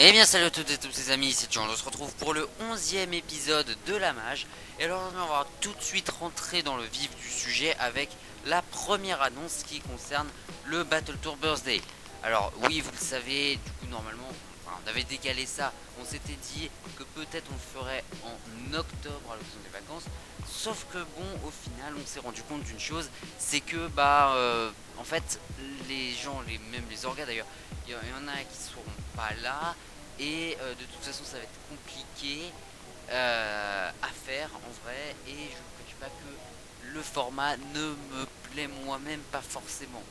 Eh bien salut à toutes et tous les amis, c'est Jean, on se retrouve pour le 11e épisode de la mage. Et alors on va tout de suite rentrer dans le vif du sujet avec la première annonce qui concerne le Battle Tour Birthday. Alors oui, vous le savez, du coup normalement on avait décalé ça, on s'était dit que peut-être on le ferait en octobre à l'occasion des vacances. Sauf que bon, au final on s'est rendu compte d'une chose, c'est que en fait les gens, même les orgas d'ailleurs, il y en a qui seront pas là. Et de toute façon, ça va être compliqué à faire en vrai. Et je ne vous cache pas que le format ne me plaît moi-même pas forcément.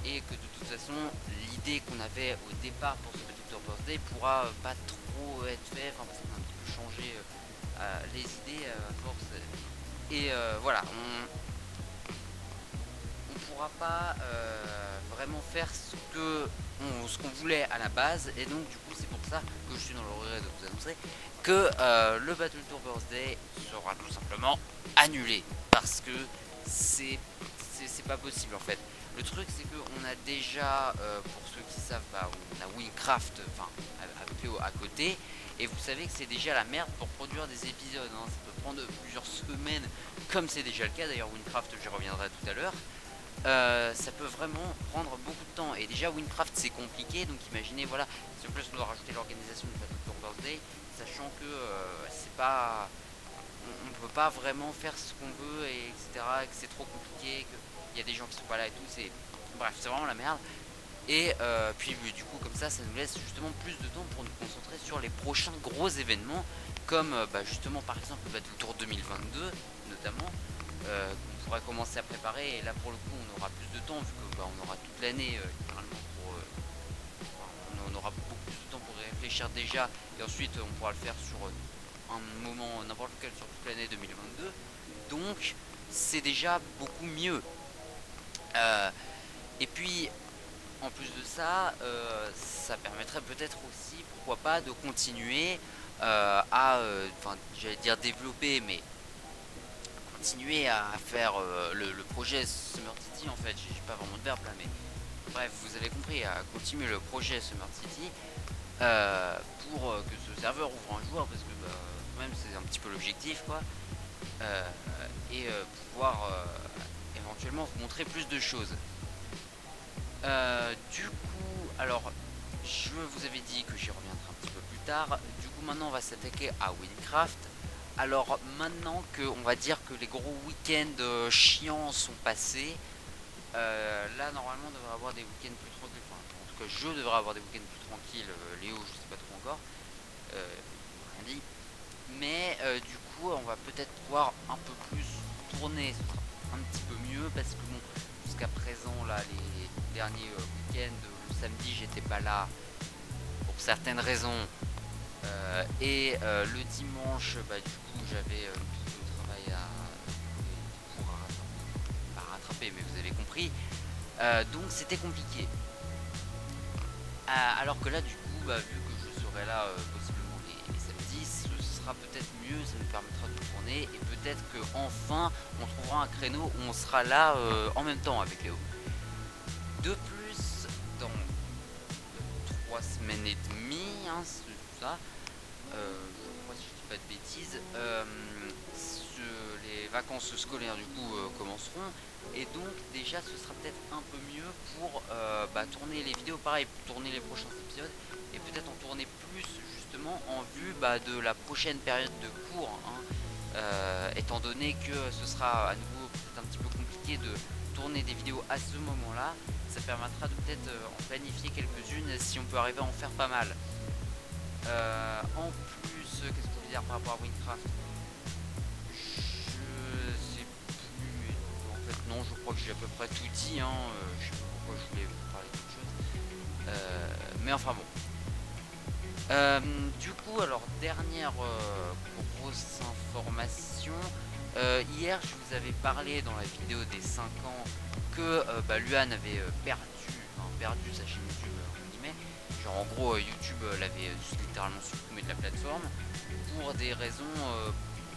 Et que de toute façon, l'idée qu'on avait au départ pour ce Dr. Birthday pourra pas trop être fait. Enfin, parce qu'on a un petit peu changé les idées à force. Et voilà, on pourra pas vraiment faire ce qu'on voulait à la base. Et donc du coup c'est pour ça que je suis dans le regret de vous annoncer que le Battle Tour Birthday sera tout simplement annulé parce que c'est pas possible en fait. Le truc c'est qu'on a déjà pour ceux qui savent, on a Winecraft, enfin avec Léo à côté, et vous savez que c'est déjà la merde pour produire des épisodes, hein. Ça peut prendre plusieurs semaines, comme c'est déjà le cas. D'ailleurs Winecraft, j'y reviendrai tout à l'heure. Ça peut vraiment prendre beaucoup de temps. Et déjà, Winecraft c'est compliqué, donc imaginez, voilà, si en plus on doit rajouter l'organisation du Battle Tour Birthday, sachant que c'est pas. On peut pas vraiment faire ce qu'on veut, et etc., que c'est trop compliqué, qu'il y a des gens qui sont pas là et tout, c'est. Bref, c'est vraiment la merde. Et puis du coup, comme ça nous laisse justement plus de temps pour nous concentrer sur les prochains gros événements, comme justement par exemple le Battle Tour 2022, notamment, qu'on pourrait commencer à préparer. Et là, pour le coup, on aura plus de temps, vu que on aura toute l'année littéralement pour. On aura beaucoup plus de temps pour y réfléchir déjà, et ensuite on pourra le faire sur un moment n'importe lequel sur toute l'année 2022. Donc, c'est déjà beaucoup mieux. Euh, et puis, en plus de ça, ça permettrait peut-être aussi, pourquoi pas, de continuer enfin, j'allais dire développer, mais continuer à faire le projet Summer City en fait. J'ai pas vraiment de verbe là, mais bref, vous avez compris, à continuer le projet Summer City euh, pour que ce serveur ouvre un jour, parce que quand même c'est un petit peu l'objectif quoi. Euh, et pouvoir éventuellement vous montrer plus de choses. Du coup, alors, je vous avais dit que j'y reviendrai un petit peu plus tard. Du coup, maintenant, on va s'attaquer à Winecraft. Alors, maintenant que, on va dire que les gros week-ends chiants sont passés, là, normalement, on devrait avoir des week-ends plus tranquilles. Enfin, en tout cas, je devrais avoir des week-ends plus tranquilles. Léo, je sais pas trop encore. Rien dit. Mais du coup, on va peut-être pouvoir un peu plus tourner. Ce sera un petit peu mieux parce que bon, jusqu'à présent, là, les derniers week-ends, le samedi, j'étais pas là pour certaines raisons. Le dimanche, du coup, j'avais plus de travail des cours à rattraper, mais vous avez compris. Donc c'était compliqué. Alors que là, du coup, vu que je serai là possiblement les samedis, ce sera peut-être mieux, ça nous permettra de tourner, et peut-être que enfin on trouvera un créneau où on sera là en même temps avec Léo. De plus, dans 3 semaines et demie, hein, c'est ça, je crois si je dis pas de bêtises, les vacances scolaires du coup commenceront, et donc déjà ce sera peut-être un peu mieux pour tourner les vidéos, pareil, tourner les prochains épisodes, et peut-être en tourner plus justement en vue de la prochaine période de cours, hein, étant donné que ce sera à nouveau peut-être un petit peu compliqué de tourner des vidéos à ce moment-là. Ça permettra de peut-être en planifier quelques-unes si on peut arriver à en faire pas mal. En plus, qu'est-ce que je veux dire par rapport à Winecraft? Je sais plus. En fait, non, je crois que j'ai à peu près tout dit, hein. Je sais pas pourquoi je voulais vous parler d'autre chose. Mais enfin bon. Du coup, alors, dernière grosse information. Hier, je vous avais parlé dans la vidéo des 5 ans que Luan avait perdu sa chaîne YouTube, entre guillemets. Genre, en gros, YouTube l'avait littéralement supprimé de la plateforme pour des raisons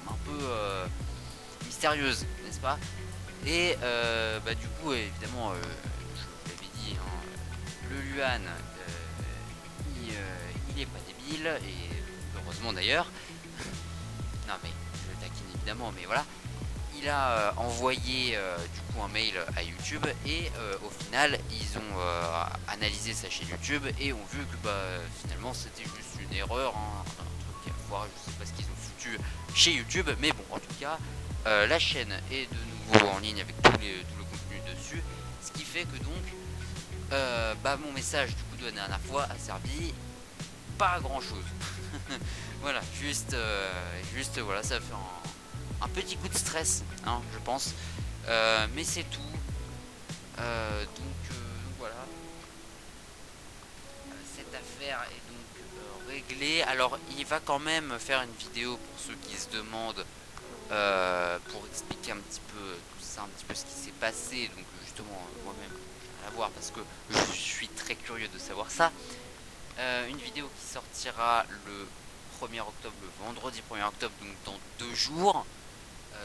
un peu mystérieuses, n'est-ce pas? Et du coup, évidemment, je vous l'avais dit, hein, le Luan, il est pas débile. débile, et heureusement d'ailleurs. Non mais je le taquine évidemment, mais voilà. Il a envoyé du coup un mail à YouTube et au final ils ont analysé sa chaîne YouTube et ont vu que finalement c'était juste une erreur, hein, un truc à voir, je sais pas ce qu'ils ont foutu chez YouTube, mais bon en tout cas la chaîne est de nouveau en ligne avec tout le contenu dessus, ce qui fait que donc mon message du coup de la dernière fois a servi pas à grand chose. Voilà, juste voilà, ça fait un petit coup de stress, hein, je pense, mais c'est tout. Donc voilà, cette affaire est donc réglée. Alors il va quand même faire une vidéo pour ceux qui se demandent, pour expliquer un petit peu tout ça, un petit peu ce qui s'est passé. Donc justement moi-même j'ai rien à voir parce que je suis très curieux de savoir ça. Une vidéo qui sortira le 1er octobre, le vendredi 1er octobre, donc dans 2 jours,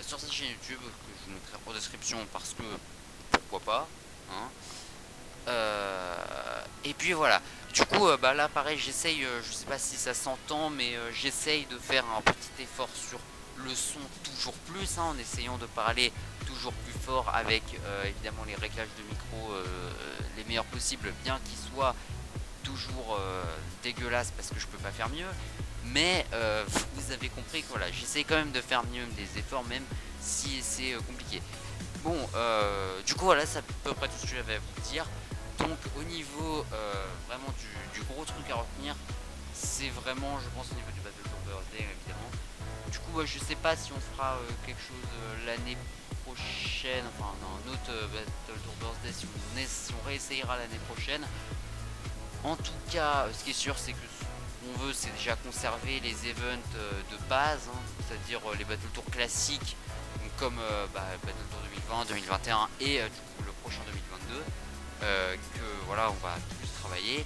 sur sa chaîne YouTube, que je vous mettrai en description parce que pourquoi pas, hein. Et puis voilà, du coup là pareil j'essaye, je sais pas si ça s'entend, mais j'essaye de faire un petit effort sur le son toujours plus, hein, en essayant de parler toujours plus fort avec évidemment les réglages de micro les meilleurs possibles, bien qu'ils soient toujours dégueulasse parce que je peux pas faire mieux, mais vous avez compris que voilà, j'essaie quand même de faire mieux, des efforts, même si c'est compliqué. Bon, du coup voilà, c'est à peu près tout ce que j'avais à vous dire. Donc au niveau vraiment du gros truc à retenir, c'est vraiment, je pense, au niveau du Battle Tour Birthday évidemment. Du coup je sais pas si on fera quelque chose l'année prochaine, enfin un autre Battle Tour Birthday, si on réessayera l'année prochaine. En tout cas, ce qui est sûr, c'est que ce qu'on veut, c'est déjà conserver les events de base, hein, c'est-à-dire les Battle Tour classiques, donc comme Battle Tour 2020, 2021 et du coup le prochain 2022, que voilà, on va plus travailler.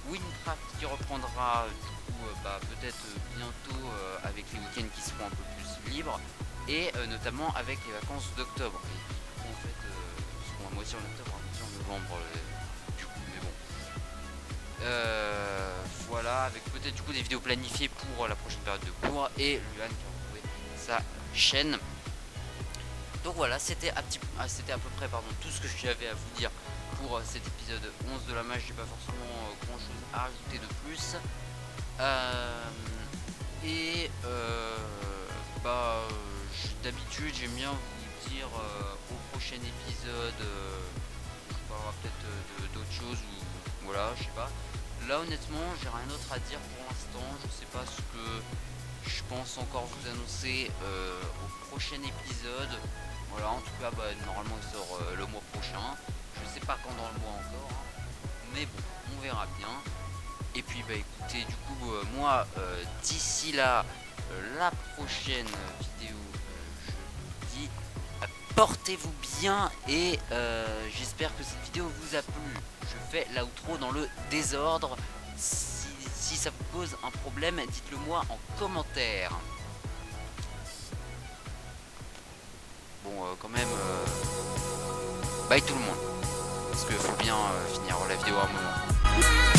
Wincraft qui reprendra du coup peut-être bientôt avec les week-ends qui seront un peu plus libres et notamment avec les vacances d'octobre. En fait, seront à moitié en octobre, à moitié en novembre. Du coup, mais bon. Voilà, avec peut-être du coup des vidéos planifiées pour la prochaine période de cours et Luan qui a retrouvé sa chaîne. Donc voilà, c'était à peu près tout ce que j'avais à vous dire pour cet épisode 11 de la mage. J'ai pas forcément grand chose à rajouter de plus. D'habitude j'aime bien vous dire au prochain épisode, je parlerai peut-être d'autres choses ou voilà, je sais pas. Là honnêtement j'ai rien d'autre à dire pour l'instant, je sais pas ce que je pense encore vous annoncer au prochain épisode. Voilà, en tout cas normalement il sort le mois prochain, je sais pas quand dans le mois encore, hein. Mais bon, on verra bien. Et puis écoutez, du coup moi d'ici là, la prochaine vidéo, je vous dis portez-vous bien et j'espère que cette vidéo vous a plu. Je fais l'outro dans le désordre. Si ça vous pose un problème, dites-le moi en commentaire. Bon, quand même, bye tout le monde. Parce qu'il faut bien finir la vidéo à un moment.